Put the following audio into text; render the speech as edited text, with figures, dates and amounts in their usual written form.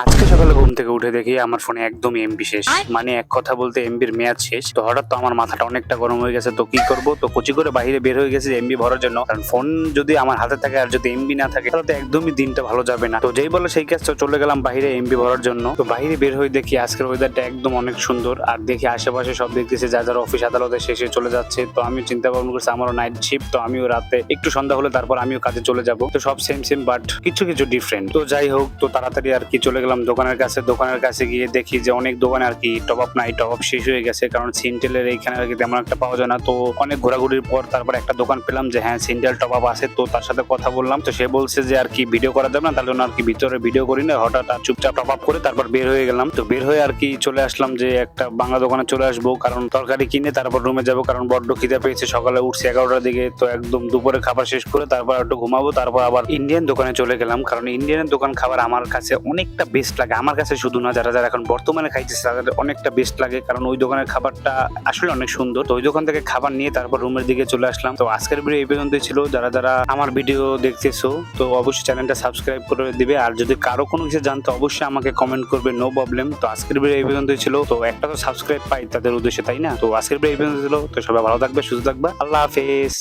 আজকে সকালে ঘুম থেকে উঠে দেখি আমার ফোনে একদমই এমবি শেষ। মানে এক কথা বলতে এমবির মেয়াদ শেষ। তো হঠাৎ তো আমার মাথাটা অনেকটা গরম হয়ে গেছে। তো কি করব, তো কোচি করে বাইরে বের হয়ে গেছি এমবি ভরার জন্য। কারণ ফোন যদি আমার হাতে থাকে আর যদি এমবি না থাকে তাহলে তো একদমই দিনটা ভালো যাবে না। তো যেই বলে সেই কাজ, তো চলে গেলাম বাইরে এমবি ভরার জন্য। তো বাইরে বের হয়ে দেখি আজকের ওয়েদারটা একদম অনেক সুন্দর। আর দেখি আশেপাশে সব দেখতেছি যা যারা অফিস আদালতে শেষে চলে যাচ্ছে। তো আমি চিন্তা ভাবনা করছি আমারও নাইট শিফট, তো আমিও রাতে একটু সন্ধ্যা হলে তারপর আমিও কাজে চলে যাব। তো সব সেম সেম বাট কিছু কিছু ডিফারেন্ট। তো যাই হোক, তো তাড়াতাড়ি আর কি চলে গেলাম দোকানের কাছে। দোকানের কাছে গিয়ে দেখি যে অনেক দোকানে আর কি টপ আপ নাই, টপ আপ শেষ হয়ে গেছে। কারণ সিনটেলের এইখানে আর কি তেমন একটা পাওয়া যায় না। তো অনেক ঘোরাঘুরির পর তারপর একটা দোকান পেলাম যে হ্যাঁ সিনটেল টপ আপ আছে। তো তার সাথে কথা বললাম, তো সে বলছে যে আর কি ভিডিও করা যাবে না, তার জন্য আর কি ভিতরে ভিডিও করি না, হঠাৎ আর চুপচাপ টপ আপ করে তারপর বের হয়ে গেলাম। তো বের হয়ে আর কি চলে আসলাম যে একটা বাংলা দোকানে চলে আসবো, কারণ তরকারি কিনে তারপর রুমে যাবো। কারণ বড্ড খিদে পেয়েছে, সকালে উঠছি 11টার দিকে। তো একদম দুপুরে খাবার শেষ করে তারপর একটু ঘুমাবো, তারপর আবার ইন্ডিয়ান দোকানে চলে গেলাম। কারণ ইন্ডিয়ানের দোকান খাবার আমার কাছে অনেকটা বেস্ট লাগে। আমার কাছে শুধু না, যারা যারা এখন বর্তমানে খাইতেছে তাদের অনেকটা বেস্ট লাগে। কারণ ওই দোকানের খাবারটা আসলে অনেক সুন্দর। তো ওই দোকান থেকে খাবার নিয়ে তারপর রুমের দিকে চলে আসলাম। তো আজকের ভিডিও এই পর্যন্তই ছিল। যারা যারা আমার ভিডিও দেখতেছো তো অবশ্যই চ্যানেলটা সাবস্ক্রাইব করে দিবে। আর যদি কারো কোনো কিছু জানতে অবশ্যই আমাকে কমেন্ট করবে, নো প্রবলেম। তো আজকের ভিডিও এই পর্যন্তই ছিল। তো একটা তো সাবস্ক্রাইব পাই তাদের উদ্দেশ্যে, তাই না? তো আজকের ভিডিও এই পর্যন্ত ছিল। তো সবাই ভালো থাকবে, সুস্থ থাকবে, আল্লাহ হাফেজ।